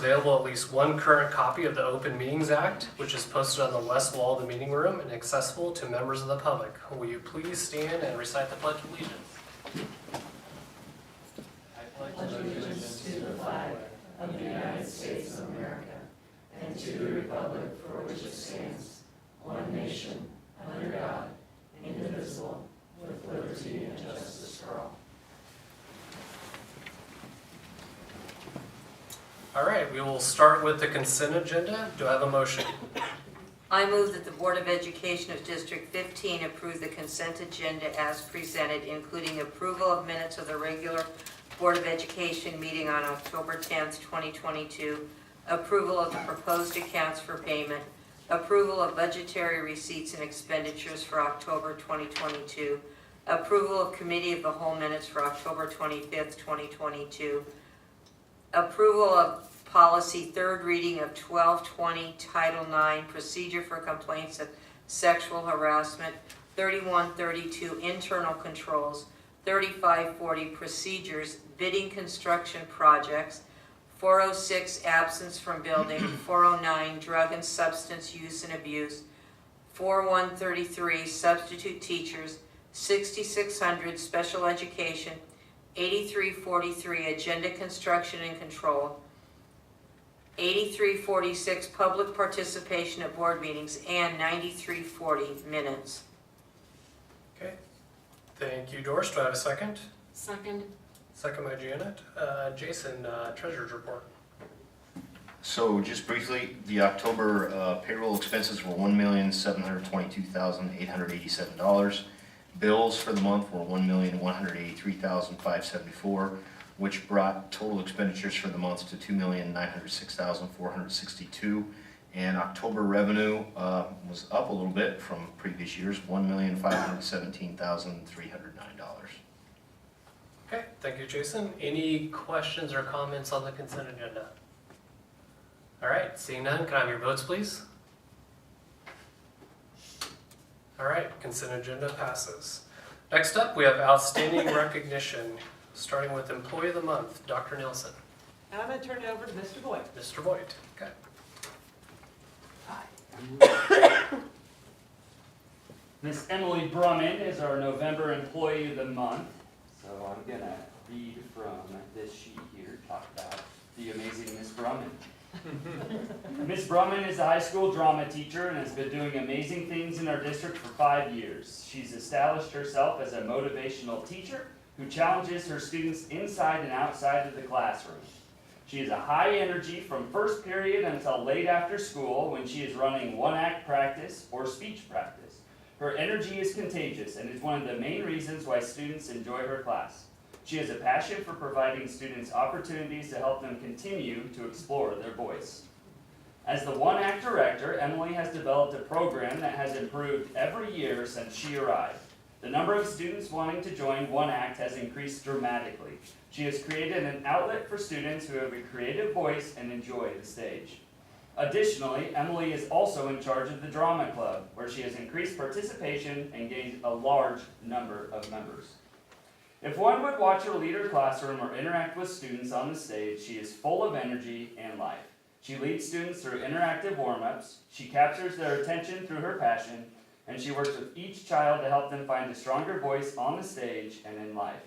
available at least one current copy of the Open Meetings Act, which is posted on the west wall of the meeting room and accessible to members of the public. Will you please stand and recite the Pledge of Allegiance? I pledge allegiance to the flag of the United States of America and to the republic for which it stands, one nation, under God, indivisible, with liberty and justice for all. All right, we will start with the consent agenda. Do I have a motion? I move that the Board of Education of District 15 approve the consent agenda as presented, including approval of minutes of the regular Board of Education meeting on October 10th, 2022, approval of the proposed accounts for payment, approval of budgetary receipts and expenditures for October 2022, approval of Committee of the Whole minutes for October 25th, 2022, approval of policy third reading of 1220 Title IX procedure for complaints of sexual harassment, 3132 internal controls, 3540 procedures bidding construction projects, 406 absence from building, 409 drug and substance use and abuse, 4133 substitute teachers, 6600 special education, 8343 agenda construction and control, 8346 public participation at board meetings, and 9340 minutes. Okay. Thank you, Doris. Do I have a second? Second. Second by Janet. Jason, Treasurer's report. So just briefly, the October payroll expenses were $1,722,887. Bills for the month were $1,183,574, which brought total expenditures for the month to $2,906,462. And October revenue was up a little bit from previous years, $1,517,309. Okay, thank you, Jason. Any questions or comments on the consent agenda? All right, seeing none, can I have your votes, please? All right, consent agenda passes. Next up, we have outstanding recognition, starting with Employee of the Month, Dr. Nielsen. And I'm going to turn it over to Mr. Boyd. Mr. Voigt. Okay. Miss Emily Brumman is our November Employee of the Month. So I'm going to read from this sheet here, talk about the amazing Miss Brumman. Miss Brumman is a high school drama teacher and has been doing amazing things in our district for 5 years. She's established herself as a motivational teacher who challenges her students inside and outside of the classroom. She is a high energy from first period until late after school when she is running one-act practice or speech practice. Her energy is contagious and is one of the main reasons why students enjoy her class. She has a passion for providing students opportunities to help them continue to explore their voice. As the One Act Director, Emily has developed a program that has improved every year since she arrived. The number of students wanting to join One Act has increased dramatically. She has created an outlet for students who have a creative voice and enjoy the stage. Additionally, Emily is also in charge of the Drama Club, where she has increased participation and gained a large number of members. If one would watch her lead her classroom or interact with students on the stage, she is full of energy and life. She leads students through interactive warm-ups, she captures their attention through her passion, and she works with each child to help them find a stronger voice on the stage and in life.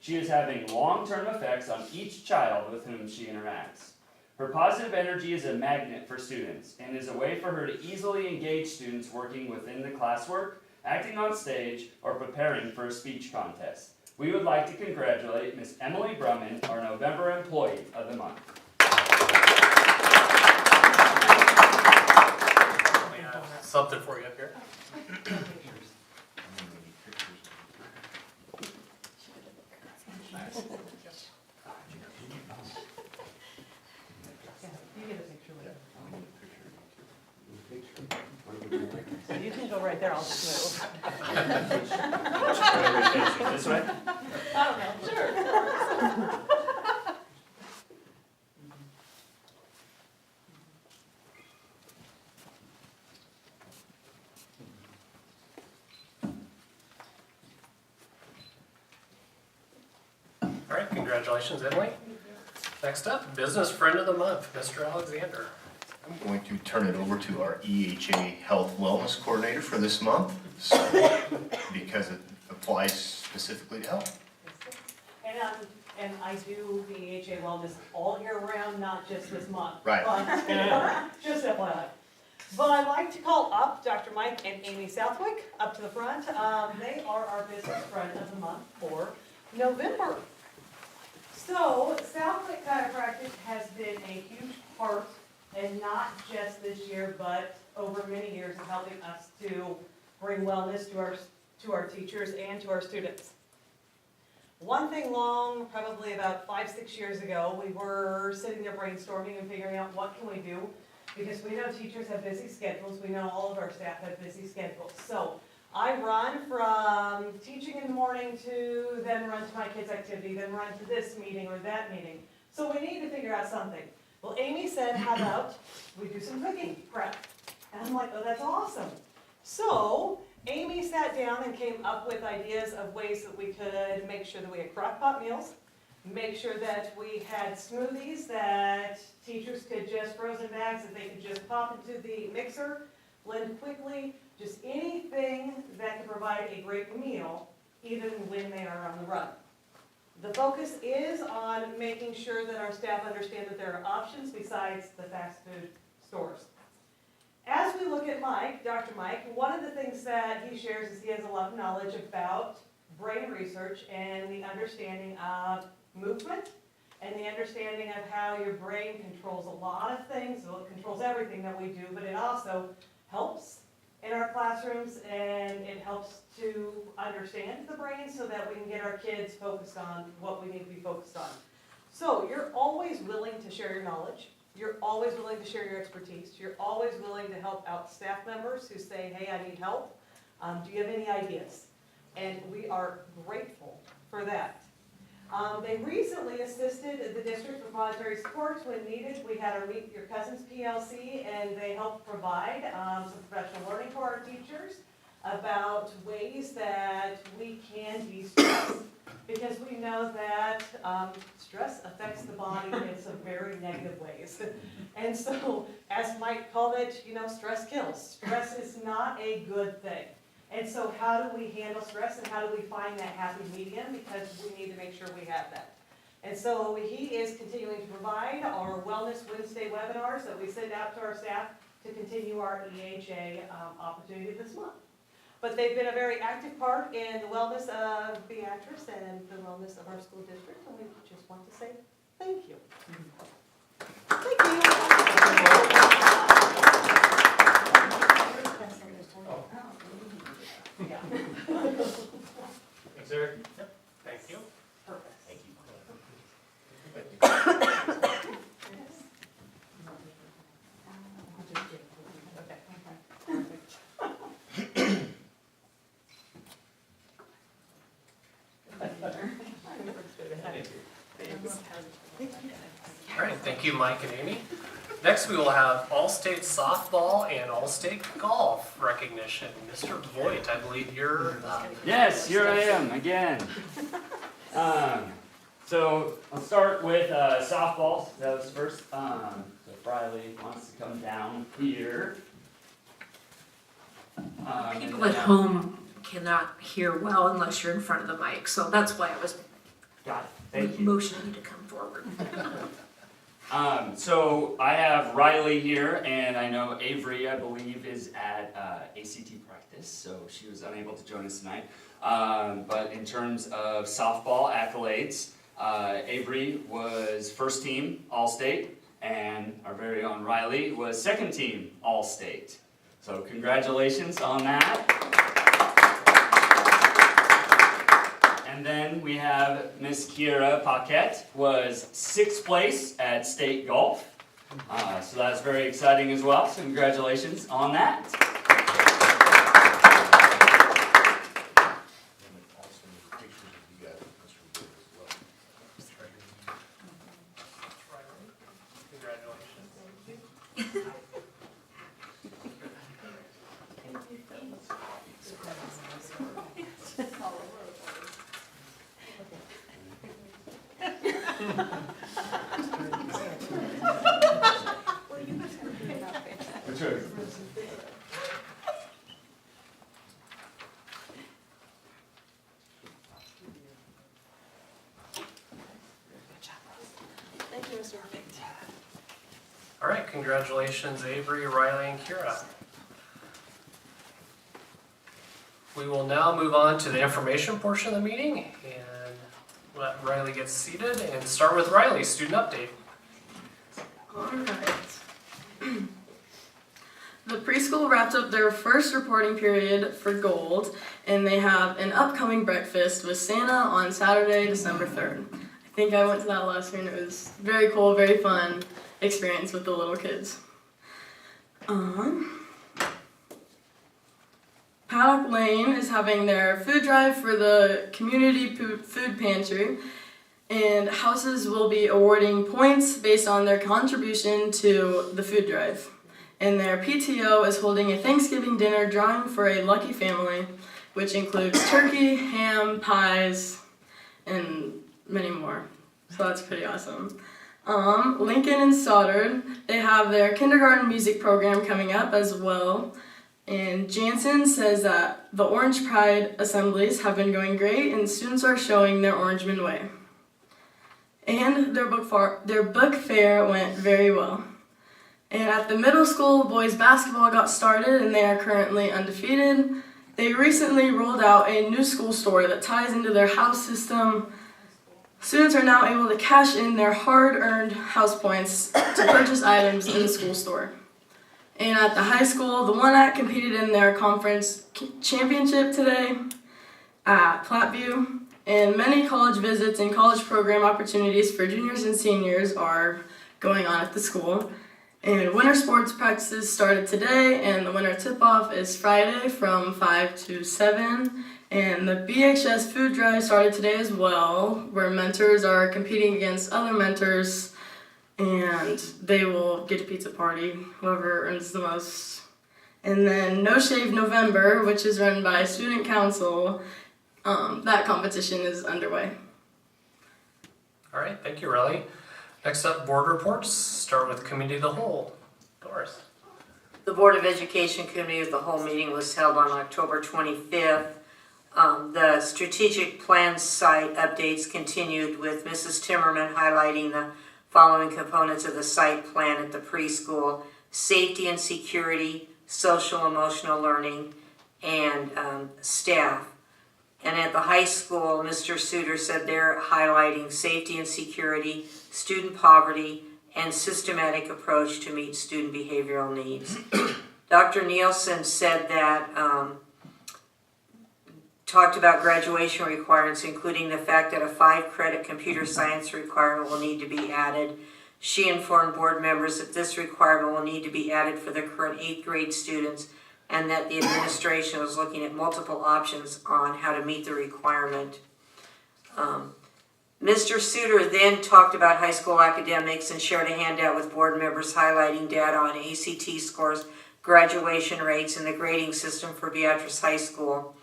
She is having long-term effects on each child with whom she interacts. Her positive energy is a magnet for students and is a way for her to easily engage students working within the classwork, acting on stage, or preparing for a speech contest. We would like to congratulate Miss Emily Brumman, our November Employee of the Month. We have something for you up here. You get a picture with her. You can go right there, I'll just move. This way? I don't know, sure. All right, congratulations, Emily. Next up, Business Friend of the Month, Mr. Alexander. I'm going to turn it over to our EHA Health Wellness Coordinator for this month, so, because it applies specifically to health. And I do the EHA Wellness all year round, not just this month. Right. But, just FYI. But I'd like to call up Dr. Mike and Amy Southwick up to the front. They are our Business Friend of the Month for November. So Southwick Chiropractic has been a huge part, and not just this year, but over many years of helping us to bring wellness to our teachers and to our students. One thing long, probably about 5-6 years ago, we were sitting there brainstorming and figuring out what can we do, because we know teachers have busy schedules, we know all of our staff have busy schedules. So I run from teaching in the morning to then run to my kids' activity, then run to this meeting or that meeting. So we need to figure out something. Well, Amy said, how about we do some cooking prep? And I'm like, oh, that's awesome. So Amy sat down and came up with ideas of ways that we could make sure that we had crock pot meals, make sure that we had smoothies that teachers could just, frozen bags that they could just pop into the mixer, blend quickly, just anything that could provide a great meal, even when they are on the run. The focus is on making sure that our staff understand that there are options besides the fast food stores. As we look at Mike, Dr. Mike, one of the things that he shares is he has a lot of knowledge about brain research and the understanding of movement and the understanding of how your brain controls a lot of things. Well, it controls everything that we do, but it also helps in our classrooms, and it helps to understand the brain so that we can get our kids focused on what we need to be focused on. So you're always willing to share your knowledge. You're always willing to share your expertise. You're always willing to help out staff members who say, hey, I need help. Do you have any ideas? And we are grateful for that. They recently assisted the district with monetary support when needed. We had our Meet Your Cousins PLC, and they helped provide some professional learning for our teachers about ways that we can de-stress, because we know that stress affects the body in some very negative ways. And so, as Mike called it, stress kills. Stress is not a good thing. And so how do we handle stress, and how do we find that happy medium? Because we need to make sure we have that. And so he is continuing to provide our Wellness Wednesday webinars that we send out to our staff to continue our EHA opportunity this month. But they've been a very active part in the wellness of Beatrice and the wellness of our school district, and we just want to say thank you. Thank you. Yeah. Thanks, Eric. Yep. Thank you. Perfect. Thank you. All right, thank you, Mike and Amy. Next, we will have All-State Softball and All-State Golf recognition. Mr. Voigt, I believe you're up. Yes, here I am again. So I'll start with softball. That was first. So Riley wants to come down here. People at home cannot hear well unless you're in front of the mic, so that's why I was Got it. Thank you. motioning you to come forward. So I have Riley here, and I know Avery, I believe, is at ACT practice, so she was unable to join us tonight. But in terms of softball accolades, Avery was first team All-State, and our very own Riley was second team All-State. So congratulations on that. And then we have Miss Kiera Paquette, was 6th place at state golf. So that's very exciting as well, so congratulations on that. Sure. Thank you, Mr. Perfect. All right, congratulations, Avery, Riley, and Kira. We will now move on to the information portion of the meeting and let Riley get seated and start with Riley, student update. Alright. The preschool wrapped up their first reporting period for Gold, and they have an upcoming breakfast with Santa on Saturday, December 3rd. I think I went to that last year and it was very cool, very fun experience with the little kids. Paddock Lane is having their food drive for the community food pantry, and houses will be awarding points based on their contribution to the food drive. And their PTO is holding a Thanksgiving dinner drawing for a lucky family, which includes turkey, ham, pies, and many more. So that's pretty awesome. Lincoln and Stoddard, they have their kindergarten music program coming up as well. And Jansen says that the Orange Pride assemblies have been going great and students are showing their Orangeman way. And their book fair went very well. And at the middle school, boys basketball got started and they are currently undefeated. They recently rolled out a new school store that ties into their house system. Students are now able to cash in their hard-earned house points to purchase items in the school store. And at the high school, the one act competed in their conference championship today at Platteview. And many college visits and college program opportunities for juniors and seniors are going on at the school. And winter sports practices started today, and the winter tip-off is Friday from 5 to 7. And the BHS food drive started today as well, where mentors are competing against other mentors, and they will get a pizza party, whoever earns the most. And then No Shave November, which is run by Student Council, that competition is underway. All right, thank you, Riley. Next up, board reports. Start with committee of the whole. Doris. The Board of Education Committee of the Whole meeting was held on October 25th. The strategic plan site updates continued with Mrs. Timmerman highlighting the following components of the site plan at the preschool: safety and security, social emotional learning, and staff. And at the high school, Mr. Suter said they're highlighting safety and security, student poverty, and systematic approach to meet student behavioral needs. Dr. Nielsen said that, talked about graduation requirements, including the fact that a 5-credit computer science requirement will need to be added. She informed board members that this requirement will need to be added for the current 8th grade students, and that the administration was looking at multiple options on how to meet the requirement. Mr. Suter then talked about high school academics and shared a handout with board members highlighting data on ACT scores, graduation rates, and the grading system for Beatrice High School.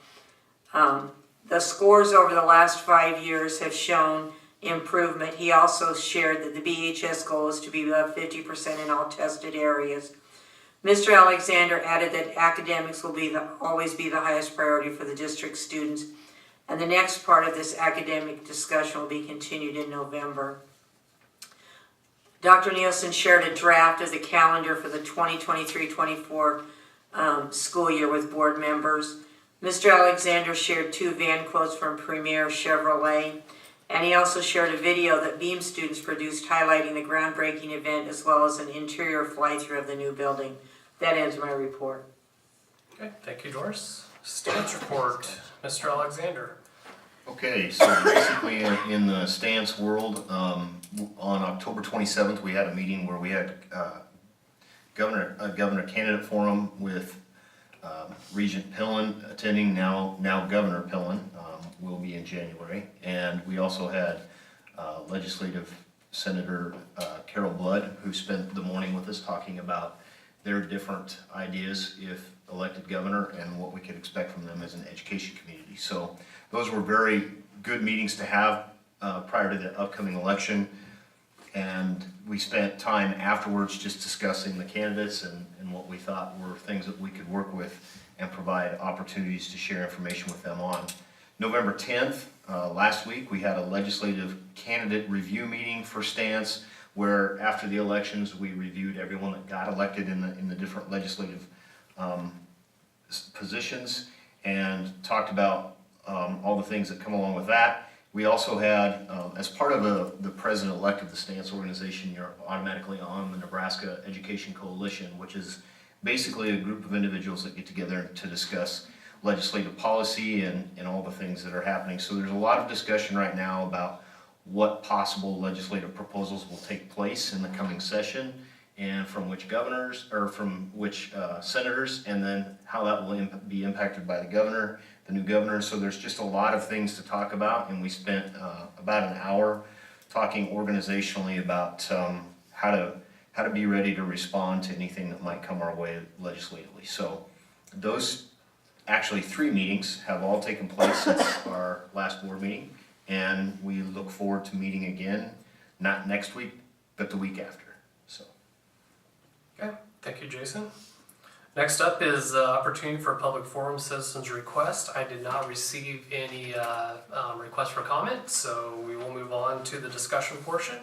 The scores over the last 5 years have shown improvement. He also shared that the BHS goal is to be above 50% in all tested areas. Mr. Alexander added that academics will always be the highest priority for the district students, and the next part of this academic discussion will be continued in November. Dr. Nielsen shared a draft of the calendar for the 2023-24 school year with board members. Mr. Alexander shared 2 van quotes from Premier Chevrolet, and he also shared a video that Beam students produced highlighting the groundbreaking event as well as an interior fly-through of the new building. That ends my report. Okay, thank you, Doris. Stance report, Mr. Alexander. Okay, so basically in the stance world, on October 27th, we had a meeting where we had a governor candidate forum with Regent Pillen attending, now Governor Pillen, will be in January. And we also had Legislative Senator Carol Blood, who spent the morning with us talking about their different ideas if elected governor and what we could expect from them as an education community. So those were very good meetings to have prior to the upcoming election. And we spent time afterwards just discussing the candidates and what we thought were things that we could work with and provide opportunities to share information with them on. November 10th, last week, we had a legislative candidate review meeting for Stance, where after the elections, we reviewed everyone that got elected in the different legislative positions and talked about all the things that come along with that. We also had, as part of the president-elect of the Stance organization, you're automatically on the Nebraska Education Coalition, which is basically a group of individuals that get together to discuss legislative policy and all the things that are happening. So there's a lot of discussion right now about what possible legislative proposals will take place in the coming session and from which governors, or from which senators, and then how that will be impacted by the governor, the new governor. So there's just a lot of things to talk about, and we spent about an hour talking organizationally about how to be ready to respond to anything that might come our way legislatively. So those actually 3 meetings have all taken place since our last board meeting, and we look forward to meeting again, not next week, but the week after. So. Okay, thank you, Jason. Next up is opportunity for public forum citizens request. I did not receive any requests for comment, so we will move on to the discussion portion,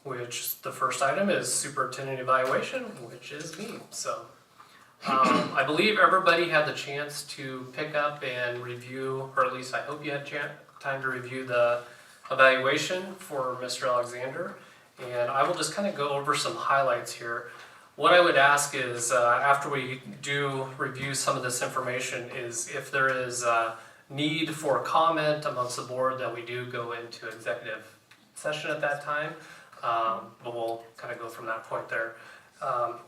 which the first item is superintendent evaluation, which is me. So I believe everybody had the chance to pick up and review, or at least I hope you had time to review the evaluation for Mr. Alexander. And I will just kind of go over some highlights here. What I would ask is, after we do review some of this information, is if there is a need for comment amongst the board, that we do go into executive session at that time. But we'll kind of go from that point there.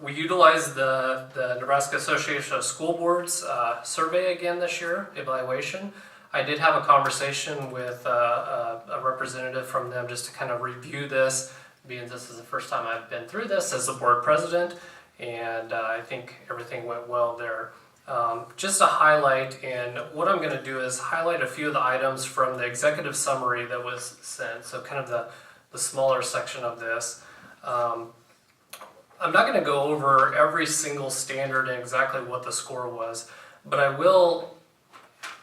We utilized the Nebraska Association of School Boards survey again this year, evaluation. I did have a conversation with a representative from them just to kind of review this, being this is the first time I've been through this as the board president, and I think everything went well there. Just to highlight, and what I'm going to do is highlight a few of the items from the executive summary that was sent, so kind of the smaller section of this. I'm not going to go over every single standard and exactly what the score was, but I will,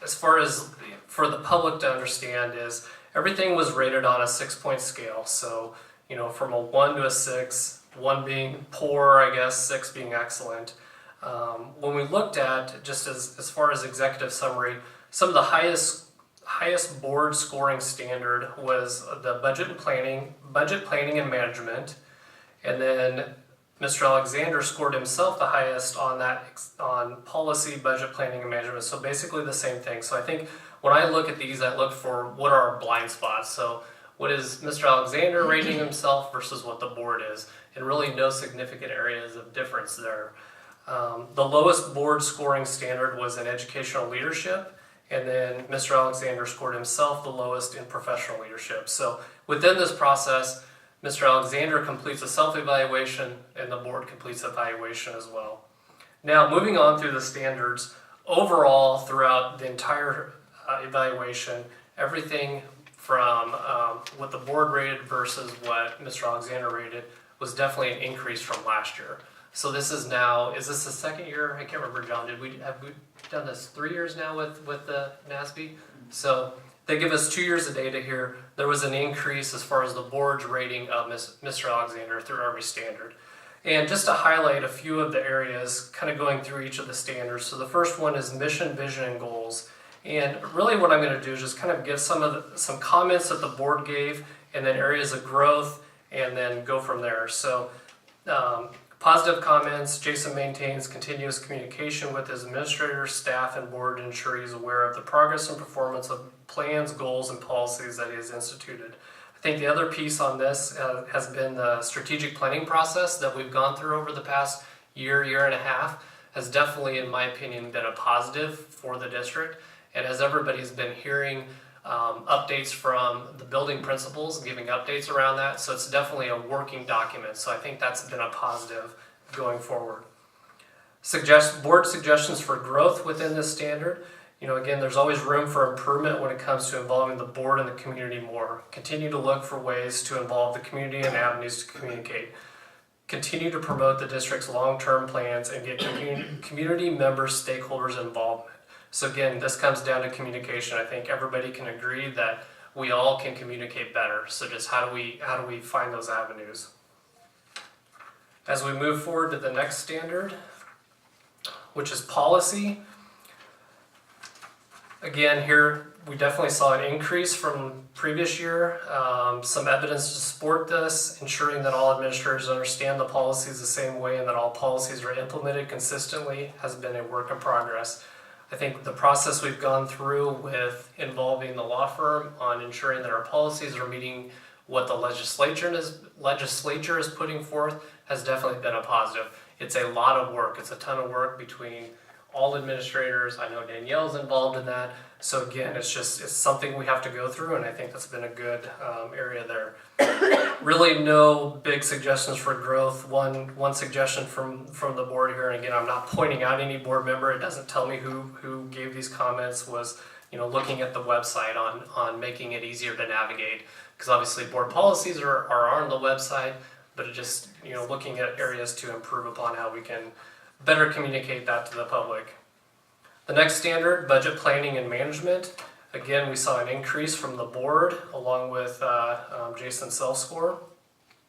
as far as for the public to understand, is everything was rated on a 6-point scale. So, you know, from a 1 to a 6, 1 being poor, I guess, 6 being excellent. When we looked at, just as far as executive summary, some of the highest board scoring standard was the budget planning and management, and then Mr. Alexander scored himself the highest on policy, budget planning, and management. So basically the same thing. So I think when I look at these, I look for what are our blind spots. So what is Mr. Alexander rating himself versus what the board is, and really no significant areas of difference there. The lowest board scoring standard was in educational leadership, and then Mr. Alexander scored himself the lowest in professional leadership. So within this process, Mr. Alexander completes a self-evaluation, and the board completes evaluation as well. Now, moving on through the standards, overall, throughout the entire evaluation, everything from what the board rated versus what Mr. Alexander rated was definitely an increase from last year. So this is now, is this the second year? I can't remember, John, have we done this 3 years now with the NASB? So they give us 2 years of data here. There was an increase as far as the board's rating of Mr. Alexander through every standard. And just to highlight a few of the areas, kind of going through each of the standards. So the first one is mission, vision, and goals. And really what I'm going to do is just kind of give some comments that the board gave, and then areas of growth, and then go from there. So positive comments: Jason maintains continuous communication with his administrators, staff, and board to ensure he's aware of the progress and performance of plans, goals, and policies that he has instituted. I think the other piece on this has been the strategic planning process that we've gone through over the past year and a half has definitely, in my opinion, been a positive for the district. And as everybody's been hearing updates from the building principals, giving updates around that, so it's definitely a working document. So I think that's been a positive going forward. Board suggestions for growth within this standard. Again, there's always room for improvement when it comes to involving the board and the community more. Continue to look for ways to involve the community and avenues to communicate. Continue to promote the district's long-term plans and get community members, stakeholders involvement. So again, this comes down to communication. I think everybody can agree that we all can communicate better. So just how do we find those avenues? As we move forward to the next standard, which is policy. Again, here we definitely saw an increase from previous year. Some evidence to support this, ensuring that all administrators understand the policies the same way and that all policies are implemented consistently has been a work in progress. I think the process we've gone through with involving the law firm on ensuring that our policies are meeting what the legislature is putting forth has definitely been a positive. It's a lot of work. It's a ton of work between all administrators. I know Danielle's involved in that. So again, it's something we have to go through, and I think that's been a good area there. Really no big suggestions for growth. One suggestion from the board here, and again, I'm not pointing out any board member. It doesn't tell me who gave these comments, was looking at the website on making it easier to navigate. Because obviously board policies are on the website, but it just, looking at areas to improve upon how we can better communicate that to the public. The next standard, budget planning and management. Again, we saw an increase from the board along with Jason's self-score.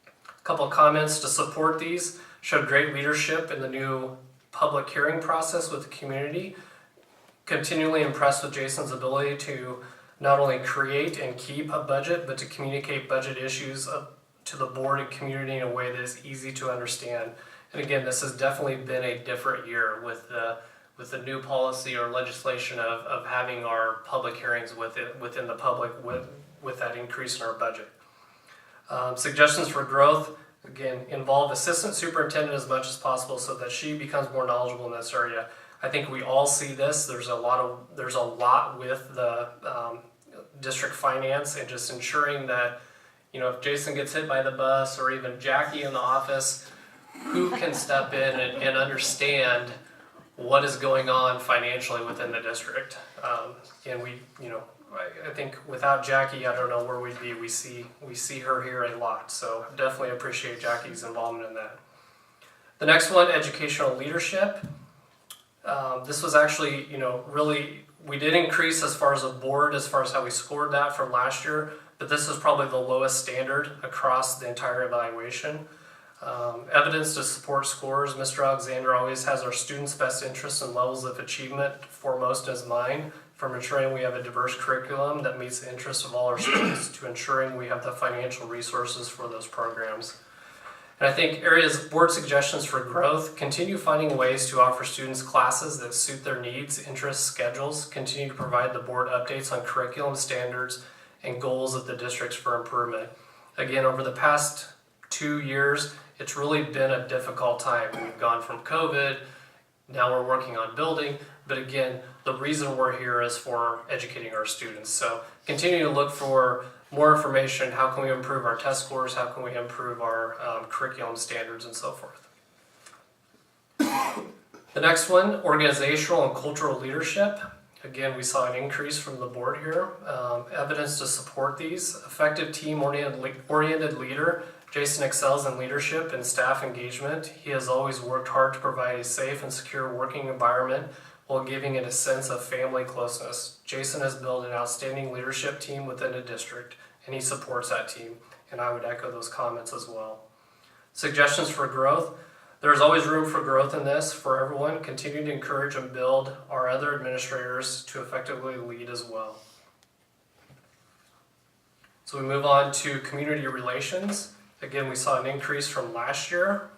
A couple of comments to support these. Showed great leadership in the new public hearing process with the community. Continually impressed with Jason's ability to not only create and keep a budget, but to communicate budget issues to the board and community in a way that is easy to understand. And again, this has definitely been a different year with the new policy or legislation of having our public hearings within the public with that increase in our budget. Suggestions for growth, again, involve assistant superintendent as much as possible so that she becomes more knowledgeable in this area. I think we all see this. There's a lot with the district finance and just ensuring that, if Jason gets hit by the bus or even Jackie in the office, who can step in and understand what is going on financially within the district. And I think without Jackie, I don't know where we'd be. We see her here a lot, so definitely appreciate Jackie's involvement in that. The next one, educational leadership. This was actually, really, we did increase as far as a board, as far as how we scored that from last year, but this is probably the lowest standard across the entire evaluation. Evidence to support scores. Mr. Alexander always has our students' best interests and levels of achievement foremost as mind, from ensuring we have a diverse curriculum that meets the interests of all our students to ensuring we have the financial resources for those programs. And I think board suggestions for growth: continue finding ways to offer students classes that suit their needs, interests, schedules, continue to provide the board updates on curriculum standards and goals of the districts for improvement. Again, over the past 2 years, it's really been a difficult time. We've gone from COVID, now we're working on building, but again, the reason we're here is for educating our students. So continue to look for more information. How can we improve our test scores? How can we improve our curriculum standards and so forth? The next one, organizational and cultural leadership. Again, we saw an increase from the board here. Evidence to support these. Effective team-oriented leader. Jason excels in leadership and staff engagement. He has always worked hard to provide a safe and secure working environment while giving it a sense of family closeness. Jason has built an outstanding leadership team within the district, and he supports that team. And I would echo those comments as well. Suggestions for growth. There's always room for growth in this for everyone. Continue to encourage and build our other administrators to effectively lead as well. So we move on to community relations. Again, we saw an increase from last year.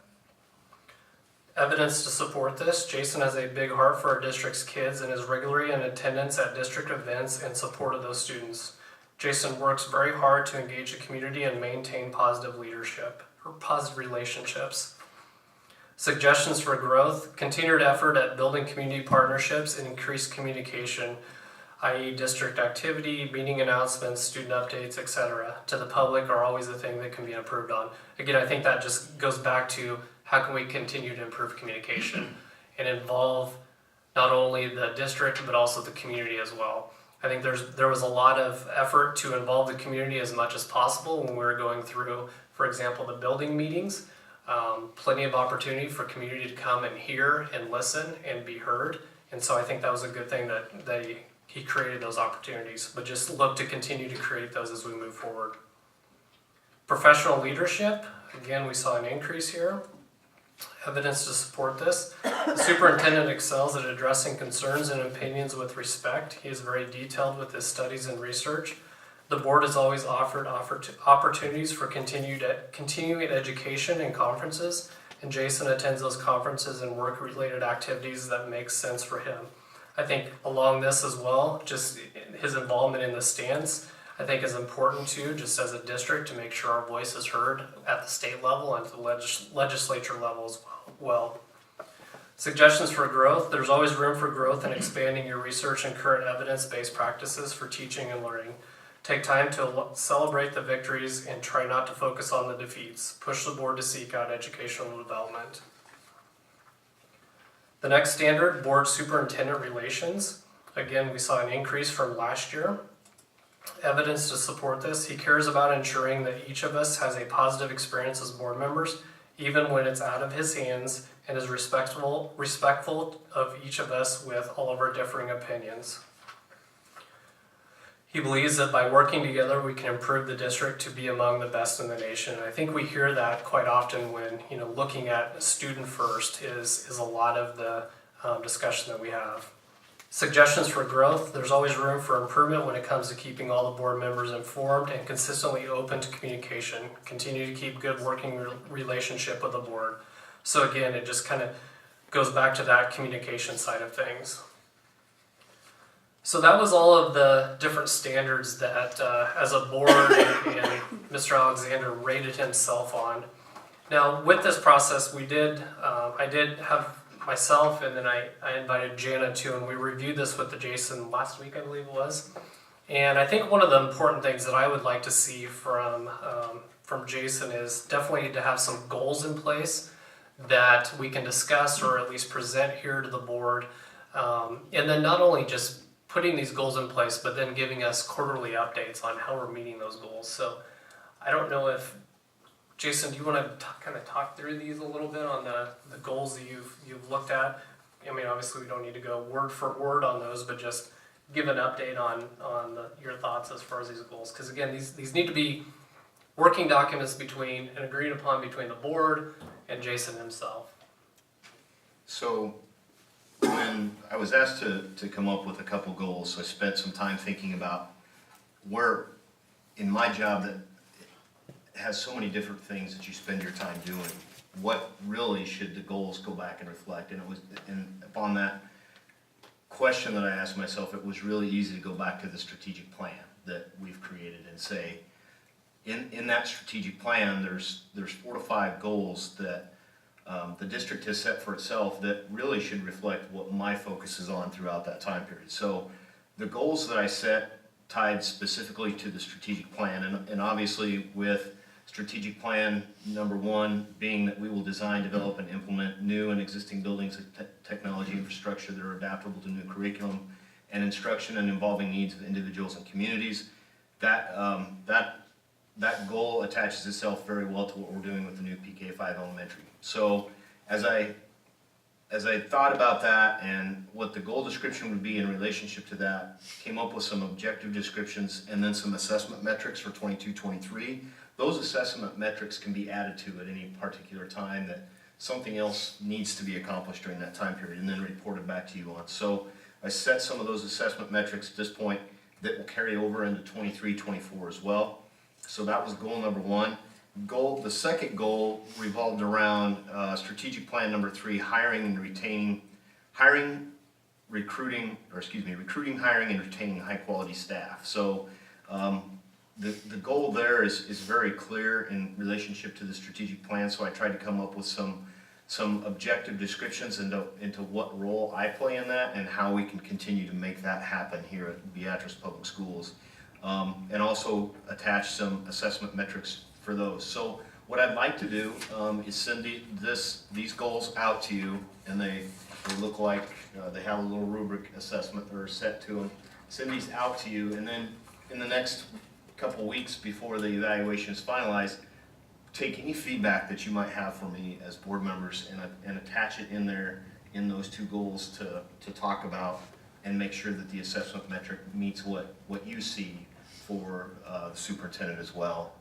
Evidence to support this: Jason has a big heart for our district's kids and is regularly in attendance at district events in support of those students. Jason works very hard to engage the community and maintain positive leadership or positive relationships. Suggestions for growth: continued effort at building community partnerships and increased communication, i.e. district activity, meeting announcements, student updates, etc. to the public are always a thing that can be improved on. Again, I think that just goes back to how can we continue to improve communication and involve not only the district, but also the community as well. I think there was a lot of effort to involve the community as much as possible when we were going through, for example, the building meetings. Plenty of opportunity for community to come and hear and listen and be heard. And so I think that was a good thing that he created those opportunities, but just look to continue to create those as we move forward. Professional leadership, again, we saw an increase here. Evidence to support this. The superintendent excels at addressing concerns and opinions with respect. He is very detailed with his studies and research. The board has always offered opportunities for continuing education and conferences, and Jason attends those conferences and work-related activities that make sense for him. I think along this as well, just his involvement in the stands, I think is important too, just as a district, to make sure our voice is heard at the state level and at the legislature level as well. Suggestions for growth. There's always room for growth in expanding your research and current evidence-based practices for teaching and learning. Take time to celebrate the victories and try not to focus on the defeats. Push the board to seek out educational development. The next standard, board superintendent relations. Again, we saw an increase from last year. Evidence to support this. He cares about ensuring that each of us has a positive experience as board members, even when it's out of his hands, and is respectful of each of us with all of our differing opinions. He believes that by working together, we can improve the district to be among the best in the nation. And I think we hear that quite often when, looking at student first is a lot of the discussion that we have. Suggestions for growth. There's always room for improvement when it comes to keeping all the board members informed and consistently open to communication. Continue to keep good working relationship with the board. So again, it just kind of goes back to that communication side of things. So that was all of the different standards that as a board and Mr. Alexander rated himself on. Now with this process I did have myself and then I invited Jana too, and we reviewed this with Jason last week, I believe it was. And I think one of the important things that I would like to see from Jason is definitely to have some goals in place that we can discuss or at least present here to the board. And then not only just putting these goals in place, but then giving us quarterly updates on how we're meeting those goals. So I don't know if, Jason, do you want to kind of talk through these a little bit on the goals that you've looked at? I mean, obviously we don't need to go word for word on those, but just give an update on your thoughts as far as these goals. Because again, these need to be working documents and agreed upon between the board and Jason himself. So when I was asked to come up with a couple goals, I spent some time thinking about where in my job that has so many different things that you spend your time doing, what really should the goals go back and reflect? And upon that question that I asked myself, it was really easy to go back to the strategic plan that we've created and say, in that strategic plan, there's 4 to 5 goals that the district has set for itself that really should reflect what my focus is on throughout that time period. So the goals that I set tied specifically to the strategic plan, and obviously with strategic plan number 1 being that we will design, develop, and implement new and existing buildings and technology infrastructure that are adaptable to new curriculum and instruction and involving needs of individuals and communities. That goal attaches itself very well to what we're doing with the new PK5 elementary. So as I thought about that and what the goal description would be in relationship to that, came up with some objective descriptions and then some assessment metrics for 22-23. Those assessment metrics can be added to at any particular time that something else needs to be accomplished during that time period and then reported back to you on. So I set some of those assessment metrics at this point that will carry over into 23-24 as well. So that was goal number 1. The second goal revolved around strategic plan number 3, recruiting, hiring, and retaining high quality staff. So the goal there is very clear in relationship to the strategic plan. So I tried to come up with some objective descriptions into what role I play in that and how we can continue to make that happen here at Beatrice Public Schools. And also attach some assessment metrics for those. So what I'd like to do is send these goals out to you, and they look like they have a little rubric assessment or set to them. Send these out to you, and then in the next couple weeks before the evaluation is finalized, take any feedback that you might have for me as board members and attach it in there in those two goals to talk about and make sure that the assessment metric meets what you see for the superintendent as well,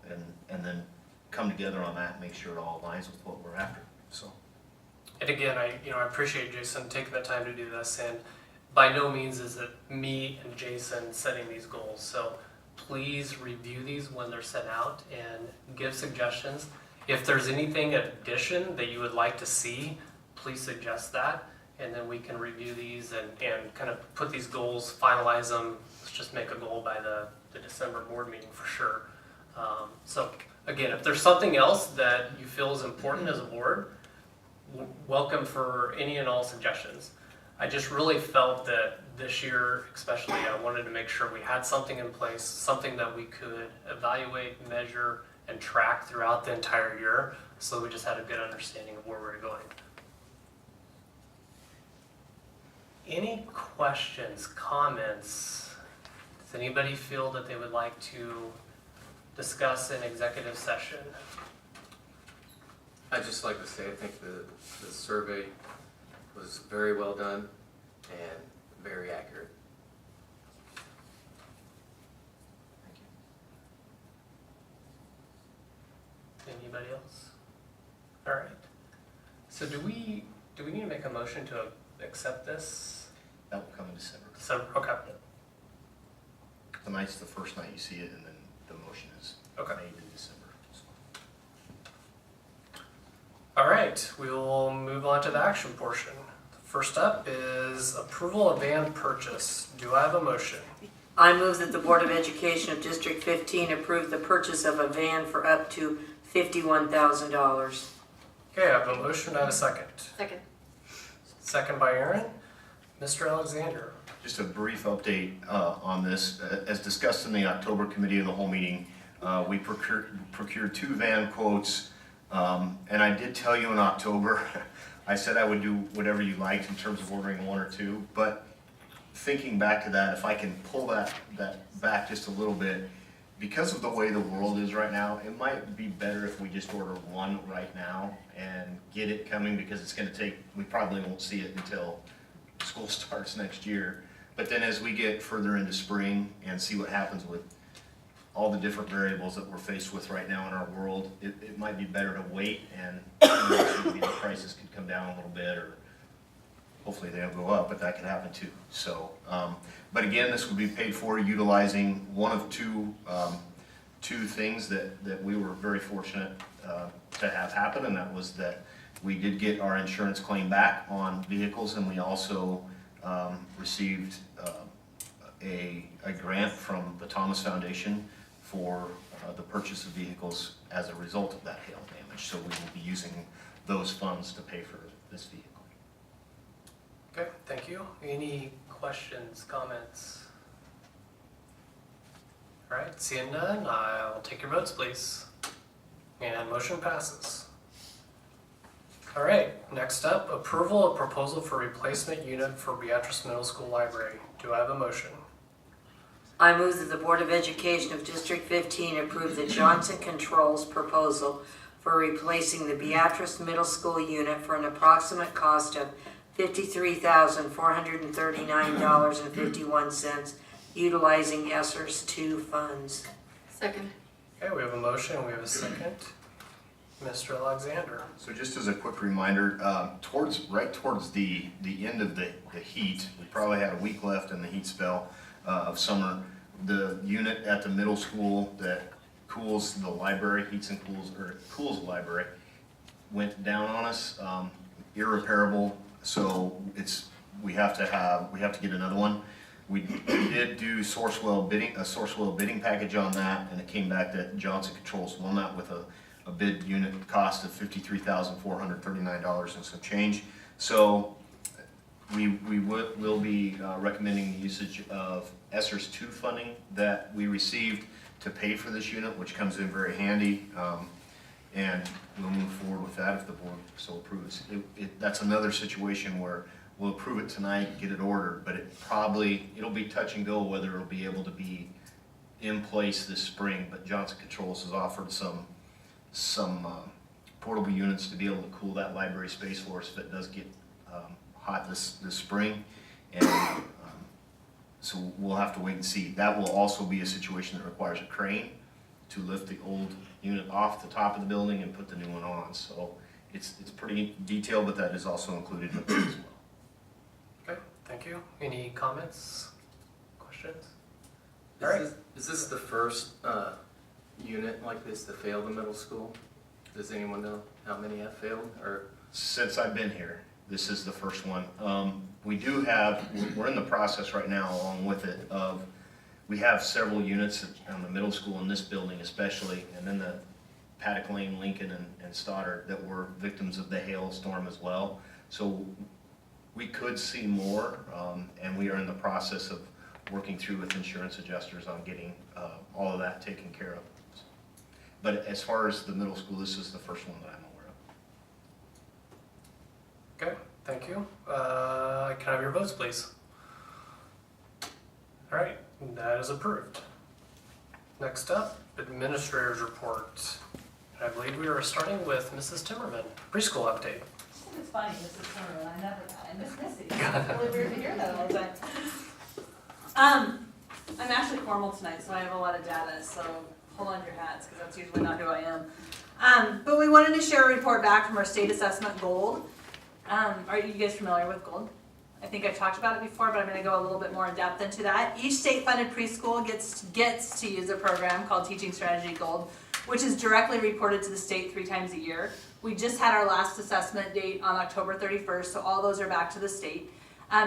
and then come together on that and make sure it all aligns with what we're after. So. And again, I appreciate Jason taking the time to do this, and by no means is it me and Jason setting these goals. So please review these when they're sent out and give suggestions. If there's anything in addition that you would like to see, please suggest that, and then we can review these and kind of put these goals, finalize them. Let's just make a goal by the December board meeting for sure. So again, if there's something else that you feel is important as a board, welcome for any and all suggestions. I just really felt that this year, especially, I wanted to make sure we had something in place, something that we could evaluate, measure, and track throughout the entire year, so we just had a good understanding of where we're going. Any questions, comments? Does anybody feel that they would like to discuss in executive session? I'd just like to say I think the survey was very well done and very accurate. Thank you. Anybody else? All right. So do we need to make a motion to accept this? That will come in December. December, okay. Tonight's the first night you see it, and then the motion is Okay. made in December. So. All right, we will move on to the action portion. First up is approval of van purchase. Do I have a motion? I move that the Board of Education of District 15 approve the purchase of a van for up to $51,000. Okay, I have a motion. I have a second. Second. Second by Aaron. Mr. Alexander. Just a brief update on this. As discussed in the October committee of the whole meeting, we procured 2 van quotes, and I did tell you in October, I said I would do whatever you liked in terms of ordering 1 or 2, but thinking back to that, if I can pull that back just a little bit, because of the way the world is right now, it might be better if we just order 1 right now and get it coming, because it's going to take, we probably won't see it until school starts next year. But then as we get further into spring and see what happens with all the different variables that we're faced with right now in our world, it might be better to wait, and maybe the prices could come down a little bit, or hopefully they'll go up, but that could happen too. So, but again, this would be paid for utilizing one of two things that we were very fortunate to have happen, and that was that we did get our insurance claim back on vehicles, and we also received a grant from the Thomas Foundation for the purchase of vehicles as a result of that hail damage. So we will be using those funds to pay for this vehicle. Okay, thank you. Any questions, comments? All right, seeing none, I'll take your votes, please. And motion passes. All right, next up, approval of proposal for replacement unit for Beatrice Middle School Library. Do I have a motion? I move that the Board of Education of District 15 approve the Johnson Controls proposal for replacing the Beatrice Middle School unit for an approximate cost of $53,439.51, utilizing ESSER's 2 funds. Second. Okay, we have a motion and we have a second. Mr. Alexander. So just as a quick reminder, right towards the end of the heat, we probably had a week left in the heat spell of summer. The unit at the middle school that cools the library, cools the library, went down on us, irreparable. So we have to get another one. We did do a Sourcewell bidding package on that, and it came back that Johnson Controls won that with a bid unit cost of $53,439 and some change. So we will be recommending the usage of ESSER's 2 funding that we received to pay for this unit, which comes in very handy. And we'll move forward with that if the board so approves. That's another situation where we'll approve it tonight, get it ordered, but it'll be touch and go whether it'll be able to be in place this spring. But Johnson Controls has offered some portable units to be able to cool that library space for us if it does get hot this spring. And so we'll have to wait and see. That will also be a situation that requires a crane to lift the old unit off the top of the building and put the new one on. So it's pretty detailed, but that is also included in the plan as well. Okay, thank you. Any comments, questions? All right. Is this the first unit like this to fail the middle school? Does anyone know how many have failed? Or Since I've been here, this is the first one. We're in the process right now along with it of, we have several units on the middle school in this building especially, and then the Paddock Lane, Lincoln, and Stoddard that were victims of the hailstorm as well. So we could see more, and we are in the process of working through with insurance adjusters on getting all of that taken care of. But as far as the middle school, this is the first one that I'm aware of. Okay, thank you. Can I have your votes, please? All right, that is approved. Next up, administrator's report. I believe we are starting with Mrs. Timmerman, preschool update. I think it's funny, Mrs. Turner, I miss Missy. It's really weird to hear that all the time. I'm actually formal tonight, so I have a lot of data, so hold on to your hats, because that's usually not who I am. But we wanted to share a report back from our state assessment GOLD. Are you guys familiar with GOLD? I think I've talked about it before, but I'm going to go a little bit more in depth into that. Each state-funded preschool gets to use a program called Teaching Strategy GOLD, which is directly reported to the state 3 times a year. We just had our last assessment date on October 31st, so all those are back to the state.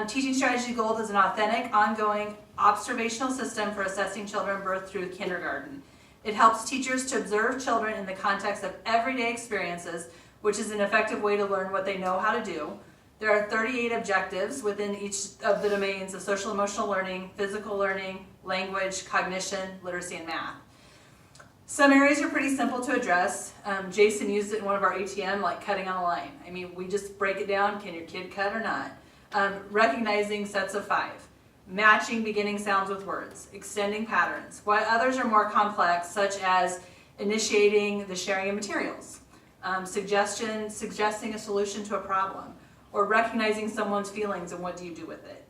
Teaching Strategy GOLD is an authentic, ongoing observational system for assessing children birth through kindergarten. It helps teachers to observe children in the context of everyday experiences, which is an effective way to learn what they know how to do. There are 38 objectives within each of the domains of social emotional learning, physical learning, language, cognition, literacy, and math. Some areas are pretty simple to address. Jason used it in one of our ATM, like cutting on a line. I mean, we just break it down, can your kid cut or not? Recognizing sets of 5. Matching beginning sounds with words, extending patterns, while others are more complex, such as initiating the sharing of materials, suggesting a solution to a problem, or recognizing someone's feelings and what do you do with it.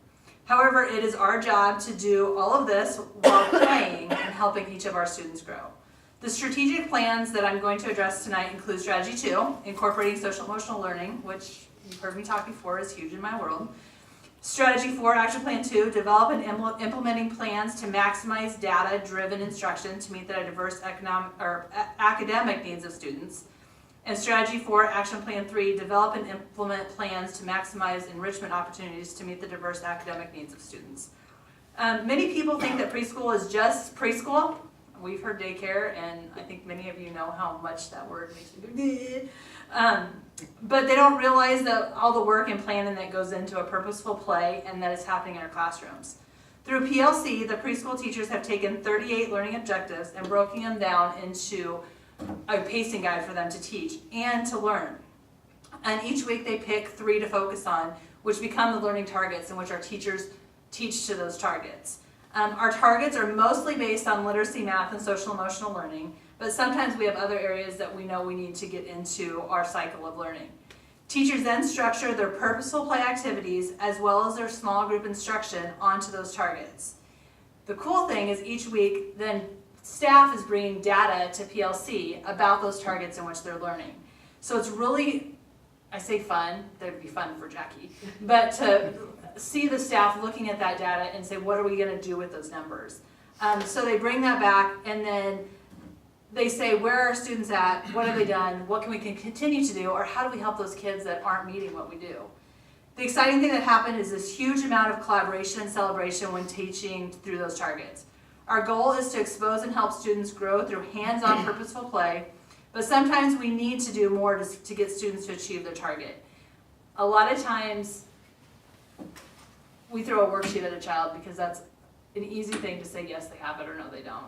However, it is our job to do all of this while playing and helping each of our students grow. The strategic plans that I'm going to address tonight include Strategy 2, incorporating social emotional learning, which you've heard me talk before is huge in my world. Strategy 4, Action Plan 2, develop and implementing plans to maximize data-driven instruction to meet the diverse academic needs of students. And Strategy 4, Action Plan 3, develop and implement plans to maximize enrichment opportunities to meet the diverse academic needs of students. Many people think that preschool is just preschool. We've heard daycare, and I think many of you know how much that word makes me go, but they don't realize that all the work and planning that goes into a purposeful play and that is happening in our classrooms. Through PLC, the preschool teachers have taken 38 learning objectives and broken them down into a pacing guide for them to teach and to learn. And each week they pick 3 to focus on, which become the learning targets in which our teachers teach to those targets. Our targets are mostly based on literacy, math, and social emotional learning, but sometimes we have other areas that we know we need to get into our cycle of learning. Teachers then structure their purposeful play activities as well as their small group instruction onto those targets. The cool thing is each week then staff is bringing data to PLC about those targets in which they're learning. So it's really, I say fun, that'd be fun for Jackie, but to see the staff looking at that data and say, what are we going to do with those numbers? So they bring that back and then they say, where are our students at? What have they done? What can we continue to do? Or how do we help those kids that aren't meeting what we do? The exciting thing that happened is this huge amount of collaboration and celebration when teaching through those targets. Our goal is to expose and help students grow through hands-on purposeful play, but sometimes we need to do more to get students to achieve their target. A lot of times, we throw a worksheet at a child because that's an easy thing to say yes they have it or no they don't.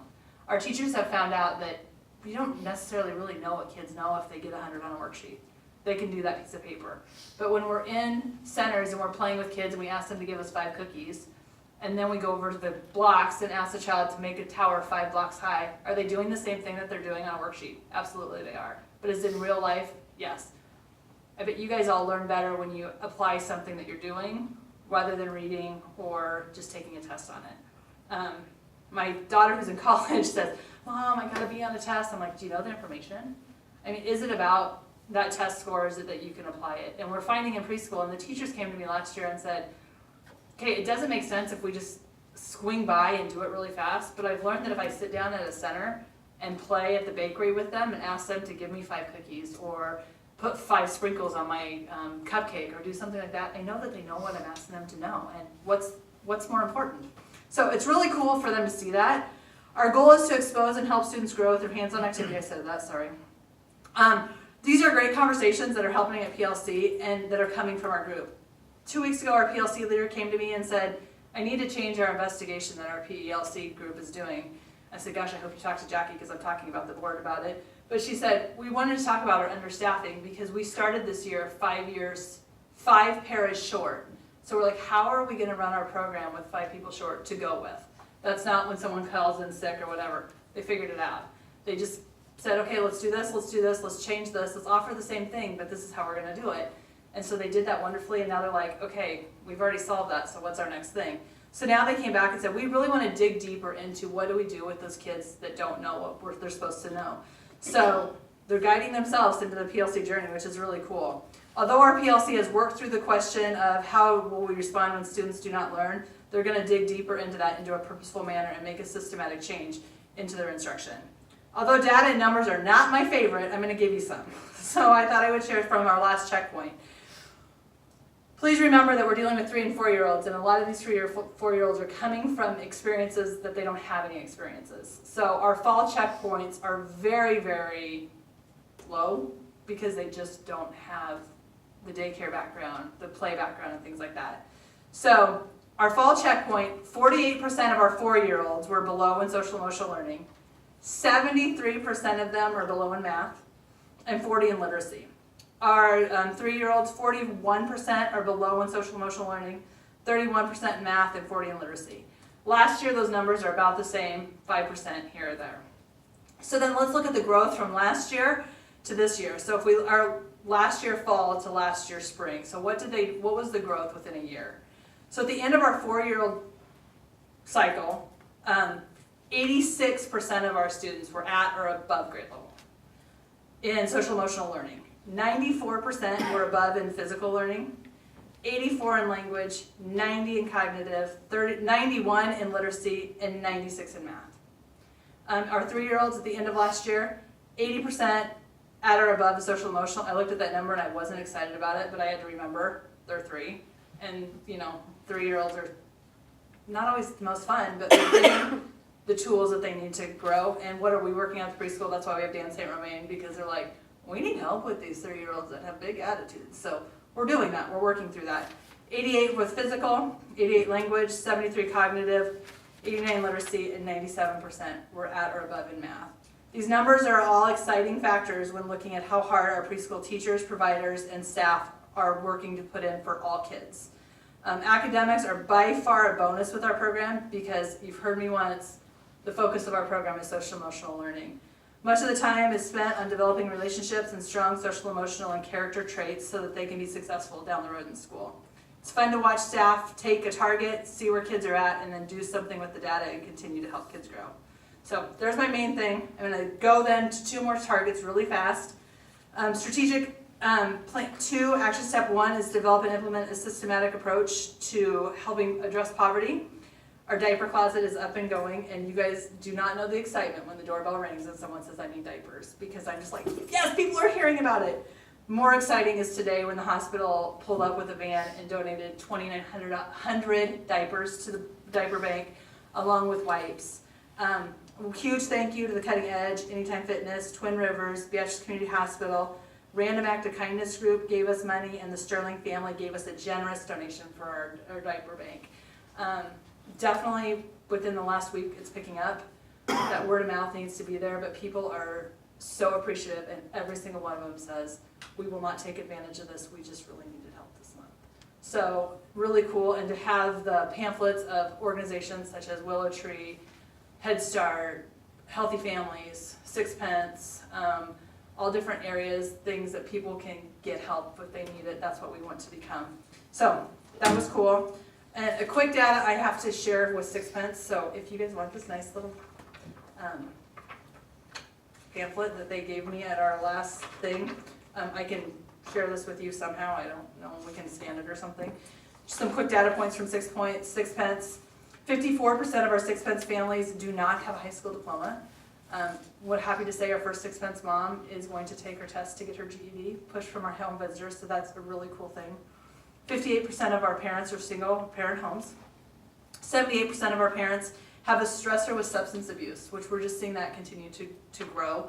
Our teachers have found out that you don't necessarily really know what kids know if they get 100 on a worksheet. They can do that piece of paper. But when we're in centers and we're playing with kids and we ask them to give us 5 cookies, and then we go over to the blocks and ask the child to make a tower 5 blocks high, are they doing the same thing that they're doing on a worksheet? Absolutely they are. But is it in real life? Yes. I bet you guys all learn better when you apply something that you're doing rather than reading or just taking a test on it. My daughter who's in college says, Mom, I gotta be on a test. I'm like, do you know the information? I mean, is it about that test score, or is it that you can apply it? And we're finding in preschool, and the teachers came to me last year and said, okay, it doesn't make sense if we just swing by and do it really fast, but I've learned that if I sit down at a center and play at the bakery with them and ask them to give me 5 cookies or put 5 sprinkles on my cupcake or do something like that, I know that they know what I'm asking them to know and what's more important. So it's really cool for them to see that. Our goal is to expose and help students grow through hands-on activity. I said that, sorry. These are great conversations that are happening at PLC and that are coming from our group. 2 weeks ago, our PLC leader came to me and said, I need to change our investigation that our PELC group is doing. I said, gosh, I hope you talk to Jackie because I'm talking about the board about it. But she said, we wanted to talk about our understaffing because we started this year 5 paras short. So we're like, how are we going to run our program with 5 people short to go with? That's not when someone calls in sick or whatever. They figured it out. They just said, okay, let's do this, let's change this, let's offer the same thing, but this is how we're going to do it. And so they did that wonderfully, and now they're like, okay, we've already solved that, so what's our next thing? So now they came back and said, we really want to dig deeper into what do we do with those kids that don't know what they're supposed to know. So they're guiding themselves into the PLC journey, which is really cool. Although our PLC has worked through the question of how will we respond when students do not learn, they're going to dig deeper into that into a purposeful manner and make a systematic change into their instruction. Although data and numbers are not my favorite, I'm going to give you some. So I thought I would share from our last checkpoint. Please remember that we're dealing with 3 and 4-year-olds, and a lot of these 3 or 4-year-olds are coming from experiences that they don't have any experiences. So our fall checkpoints are very, very low because they just don't have the daycare background, the play background, and things like that. So our fall checkpoint, 48% of our 4-year-olds were below in social emotional learning, 73% of them are below in math, and 40 in literacy. Our 3-year-olds, 41% are below in social emotional learning, 31% in math, and 40 in literacy. Last year, those numbers are about the same, 5% here or there. So then let's look at the growth from last year to this year. So if we are last year fall to last year spring, so what was the growth within a year? So at the end of our 4-year-old cycle, 86% of our students were at or above grade level in social emotional learning. 94% were above in physical learning, 84 in language, 90 in cognitive, 91 in literacy, and 96 in math. Our 3-year-olds at the end of last year, 80% at or above the social emotional. I looked at that number and I wasn't excited about it, but I had to remember they're 3. And 3-year-olds are not always the most fun, but they're getting the tools that they need to grow. And what are we working on at the preschool? That's why we have Dan St. Romain, because they're like, we need help with these 3-year-olds that have big attitudes. So we're doing that. We're working through that. 88 with physical, 88 language, 73 cognitive, 89 literacy, and 97% were at or above in math. These numbers are all exciting factors when looking at how hard our preschool teachers, providers, and staff are working to put in for all kids. Academics are by far a bonus with our program because you've heard me once, the focus of our program is social emotional learning. Much of the time is spent on developing relationships and strong social, emotional, and character traits so that they can be successful down the road in school. It's fun to watch staff take a target, see where kids are at, and then do something with the data and continue to help kids grow. So there's my main thing. I'm going to go then to 2 more targets really fast. Strategic plan 2, action step 1 is develop and implement a systematic approach to helping address poverty. Our diaper closet is up and going, and you guys do not know the excitement when the doorbell rings and someone says, I need diapers, because I'm just like, yes, people are hearing about it. More exciting is today when the hospital pulled up with a van and donated 2,900 diapers to the diaper bank, along with wipes. Huge thank you to the Cutting Edge, Anytime Fitness, Twin Rivers, Beatrice Community Hospital, Random Act of Kindness Group gave us money, and the Sterling family gave us a generous donation for our diaper bank. Definitely within the last week it's picking up. That word of mouth needs to be there, but people are so appreciative, and every single one of them says, we will not take advantage of this, we just really needed help this month. So really cool, and to have the pamphlets of organizations such as Willow Tree, Head Start, Healthy Families, Sixpence, all different areas, things that people can get help if they need it, that's what we want to become. So that was cool. And a quick data I have to share with Sixpence, so if you guys want this nice little pamphlet that they gave me at our last thing, I can share this with you somehow, I don't know, we can scan it or something. Just some quick data points from Sixpence. 54% of our Sixpence families do not have a high school diploma. We're happy to say our first Sixpence mom is going to take her test to get her GED, pushed from our home visitors, so that's a really cool thing. 58% of our parents are single parent homes. 78% of our parents have a stressor with substance abuse, which we're just seeing that continue to grow.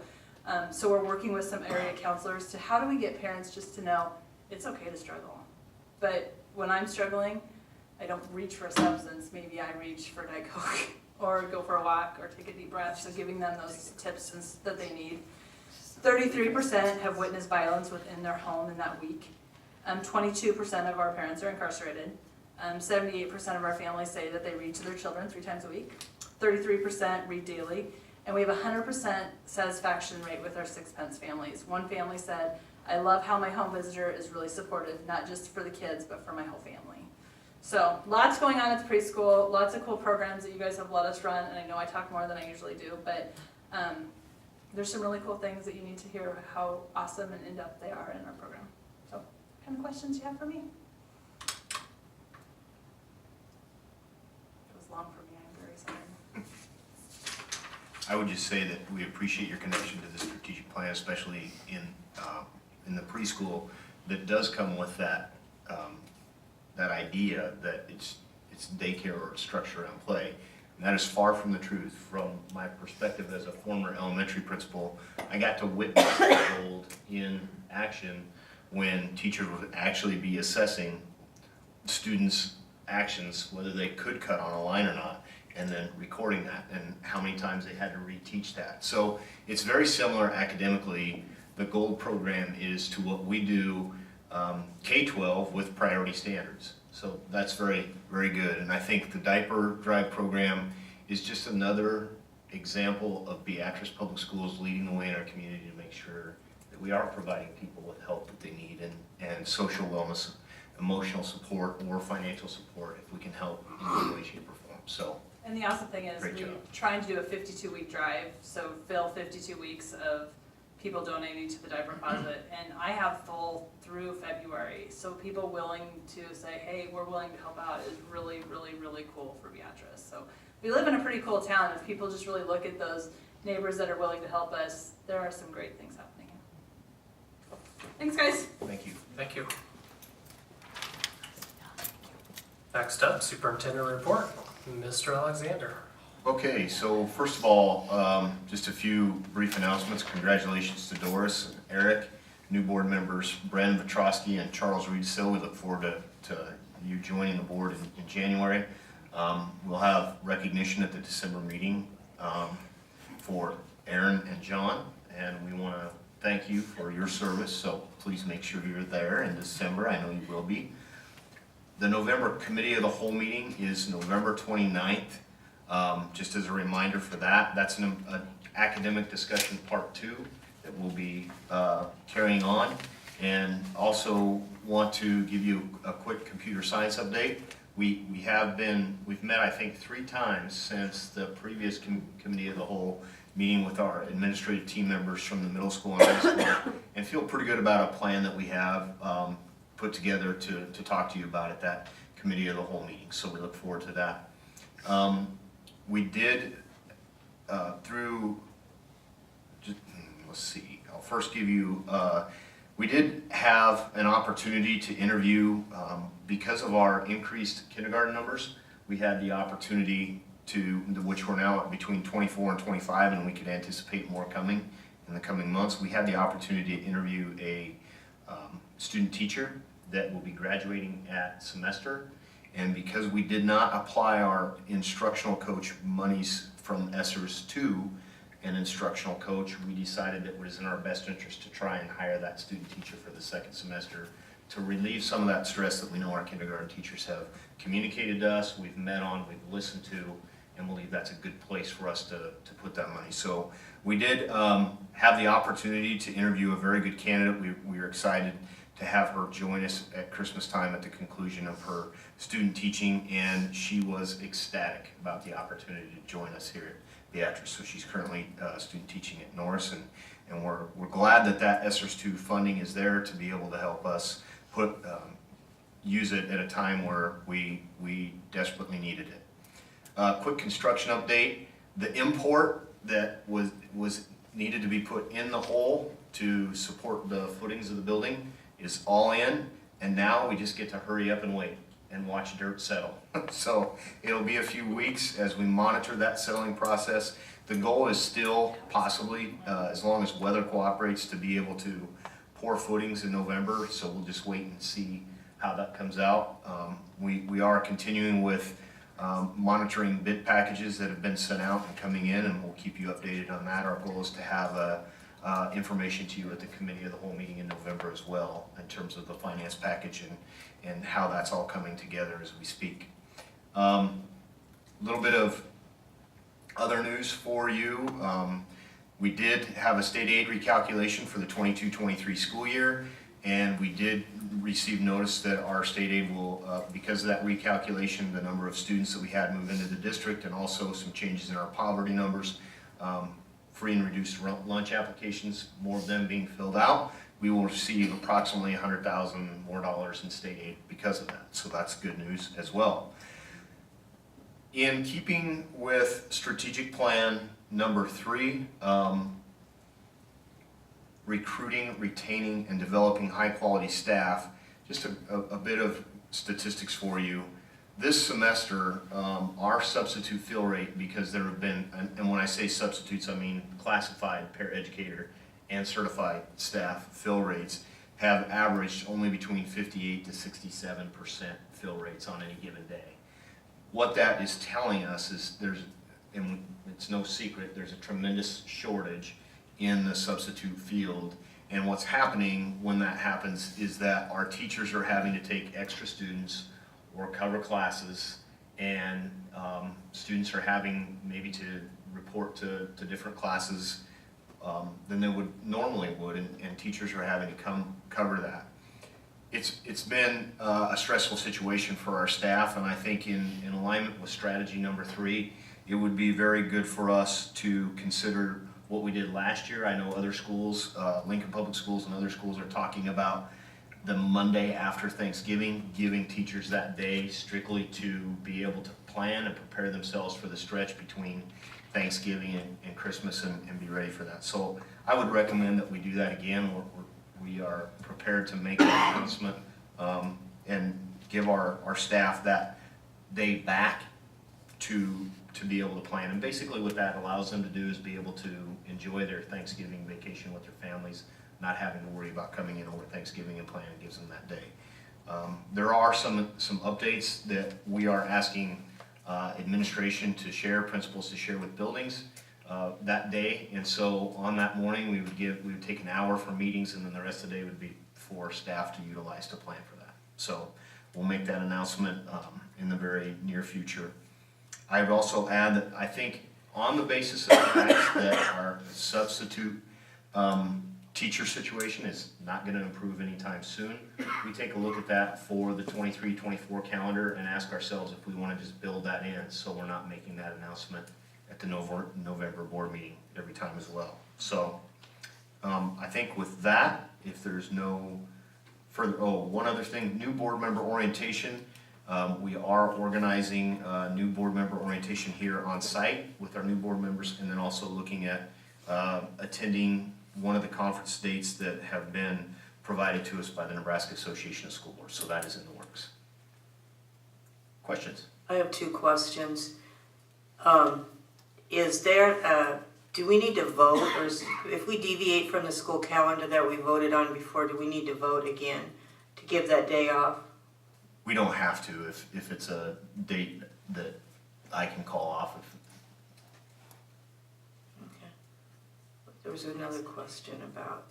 So we're working with some area counselors to how do we get parents just to know it's okay to struggle. But when I'm struggling, I don't reach for a substance, maybe I reach for Diet Coke or go for a walk or take a deep breath, so giving them those tips that they need. 33% have witnessed violence within their home in that week. 22% of our parents are incarcerated. 78% of our families say that they read to their children 3 times a week. 33% read daily. And we have a 100% satisfaction rate with our Sixpence families. One family said, I love how my home visitor is really supportive, not just for the kids, but for my whole family. So lots going on at the preschool, lots of cool programs that you guys have let us run, and I know I talk more than I usually do, but there's some really cool things that you need to hear how awesome and in-depth they are in our program. So, what kind of questions you have for me? It was long for me, I'm very sorry. I would just say that we appreciate your connection to the strategic plan, especially in the preschool, that does come with that that idea that it's daycare or structure around play. And that is far from the truth. From my perspective as a former elementary principal, I got to witness the gold in action when teachers would actually be assessing students' actions, whether they could cut on a line or not, and then recording that and how many times they had to reteach that. So it's very similar academically. The GOLD program is to what we do K-12 with priority standards. So that's very, very good. And I think the diaper drive program is just another example of Beatrice Public Schools leading the way in our community to make sure that we are providing people with help that they need and social wellness, emotional support, or financial support if we can help in any way, shape, or form. So. And the awesome thing is Great we're job. trying to do a 52-week drive, so fill 52 weeks of people donating to the diaper closet, and I have full through February, so people willing to say, hey, we're willing to help out is really, really, really cool for Beatrice. So we live in a pretty cool town. If people just really look at those neighbors that are willing to help us, there are some great things happening. Thanks, guys. Thank you. Thank you. Next up, Superintendent Report, Mr. Alexander. Okay, so first of all, just a few brief announcements. Congratulations to Doris and Eric, new board members Bren Petrosky and Charles Reed Sill. We look forward to you joining the board in January. We'll have recognition at the December meeting for Aaron and John, and we want to thank you for your service, so please make sure you're there in December. I know you will be. The November Committee of the Whole meeting is November 29th. Just as a reminder for that, that's an academic discussion part 2 that we'll be carrying on. And also want to give you a quick computer science update. We've met I think 3 times since the previous Committee of the Whole meeting with our administrative team members from the middle school and high school, and feel pretty good about a plan that we have put together to talk to you about at that Committee of the Whole meeting. So we look forward to that. We did let's see, I'll first give you, we did have an opportunity to interview, because of our increased kindergarten numbers, we had the opportunity which we're now at between 24 and 25, and we could anticipate more coming in the coming months. We had the opportunity to interview a student teacher that will be graduating at semester. And because we did not apply our instructional coach monies from ESSERS to an instructional coach, we decided that it was in our best interest to try and hire that student teacher for the second semester to relieve some of that stress that we know our kindergarten teachers have communicated to us, we've met on, we've listened to, and believe that's a good place for us to put that money. So we did have the opportunity to interview a very good candidate. We were excited to have her join us at Christmas time at the conclusion of her student teaching, and she was ecstatic about the opportunity to join us here at Beatrice. So she's currently student teaching at Norris, and we're glad that that ESSER2 funding is there to be able to help us use it at a time where we desperately needed it. Quick construction update. The import that was needed to be put in the hole to support the footings of the building is all in, and now we just get to hurry up and wait and watch dirt settle. So it'll be a few weeks as we monitor that settling process. The goal is still possibly, as long as weather cooperates, to be able to pour footings in November, so we'll just wait and see how that comes out. We are continuing with monitoring bid packages that have been sent out and coming in, and we'll keep you updated on that. Our goal is to have information to you at the committee of the whole meeting in November as well, in terms of the finance package and how that's all coming together as we speak. A little bit of other news for you. We did have a state aid recalculation for the 22-23 school year, and we did receive notice that our state aid will, because of that recalculation, the number of students that we had move into the district, and also some changes in our poverty numbers, free and reduced lunch applications, more of them being filled out, we will receive approximately $100,000 more in state aid because of that. So that's good news as well. In keeping with strategic plan number 3, recruiting, retaining, and developing high-quality staff, just a bit of statistics for you. This semester, our substitute fill rate, because there have been, and when I say substitutes, I mean classified paraeducator and certified staff fill rates, have averaged only between 58 to 67% fill rates on any given day. What that is telling us is and it's no secret, there's a tremendous shortage in the substitute field. And what's happening when that happens is that our teachers are having to take extra students or cover classes, and students are having maybe to report to different classes than they normally would, and teachers are having to come cover that. It's been a stressful situation for our staff, and I think in alignment with strategy number 3, it would be very good for us to consider what we did last year. I know other schools, Lincoln Public Schools and other schools, are talking about the Monday after Thanksgiving, giving teachers that day strictly to be able to plan and prepare themselves for the stretch between Thanksgiving and Christmas and be ready for that. So I would recommend that we do that again. We are prepared to make that announcement and give our staff that day back to be able to plan. And basically what that allows them to do is be able to enjoy their Thanksgiving vacation with their families, not having to worry about coming in over Thanksgiving, and planning gives them that day. There are some updates that we are asking administration to share, principals to share with buildings that day. And so on that morning, we would take an hour for meetings, and then the rest of the day would be for staff to utilize to plan for that. So we'll make that announcement in the very near future. I would also add that I think on the basis of the fact that our substitute teacher situation is not going to improve anytime soon, we take a look at that for the 23-24 calendar and ask ourselves if we want to just build that in, so we're not making that announcement at the November board meeting every time as well. So I think with that, if there's no further, one other thing, new board member orientation. We are organizing new board member orientation here on site with our new board members, and then also looking at attending one of the conference dates that have been provided to us by the Nebraska Association of School Boards. So that is in the works. Questions? I have 2 questions. Do we need to vote, or if we deviate from the school calendar that we voted on before, do we need to vote again to give that day off? We don't have to if it's a date that I can call off. There was another question about.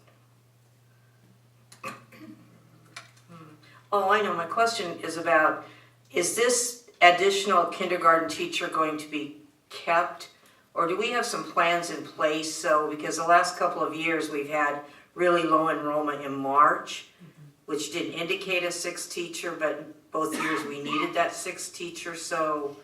Oh, I know, my question is about, is this additional kindergarten teacher going to be kept? Or do we have some plans in place? So, because the last couple of years, we've had really low enrollment in March, which didn't indicate a sixth teacher, but both years we needed that sixth teacher. So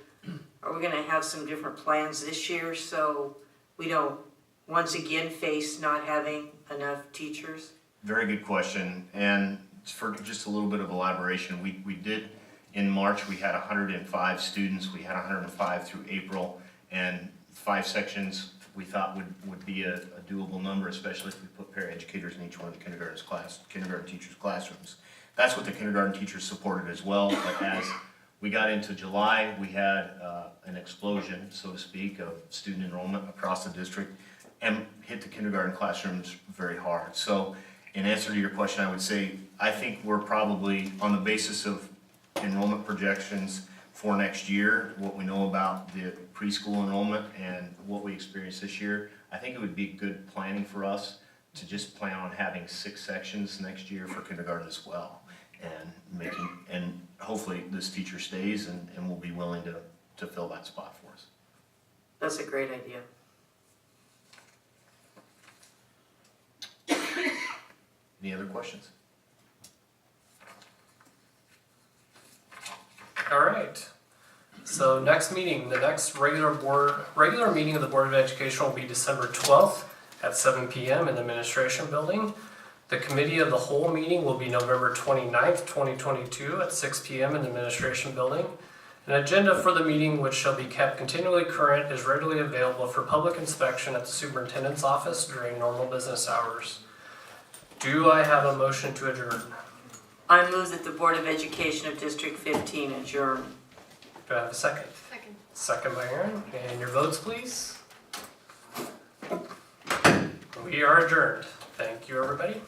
are we gonna have some different plans this year so we don't once again face not having enough teachers? Very good question, and for just a little bit of elaboration, we did, in March, we had 105 students, we had 105 through April, and 5 sections we thought would be a doable number, especially if we put paraeducators in each one of the kindergarten teachers' classrooms. That's what the kindergarten teachers supported as well, but as we got into July, we had an explosion, so to speak, of student enrollment across the district and hit the kindergarten classrooms very hard. So in answer to your question, I would say, I think we're probably, on the basis of enrollment projections for next year, what we know about the preschool enrollment and what we experienced this year, I think it would be good planning for us to just plan on having 6 sections next year for kindergarten as well. And hopefully this teacher stays and will be willing to fill that spot for us. That's a great idea. Any other questions? All right. So next meeting, the next regular meeting of the Board of Education will be December 12th at 7 p.m. in the Administration Building. The Committee of the Whole meeting will be November 29th, 2022 at 6 p.m. in the Administration Building. An agenda for the meeting, which shall be kept continually current, is readily available for public inspection at the Superintendent's office during normal business hours. Do I have a motion to adjourn? I move that the Board of Education of District 15 adjourn. Do I have a second? Second. Second by Aaron. And your votes, please. We are adjourned. Thank you, everybody.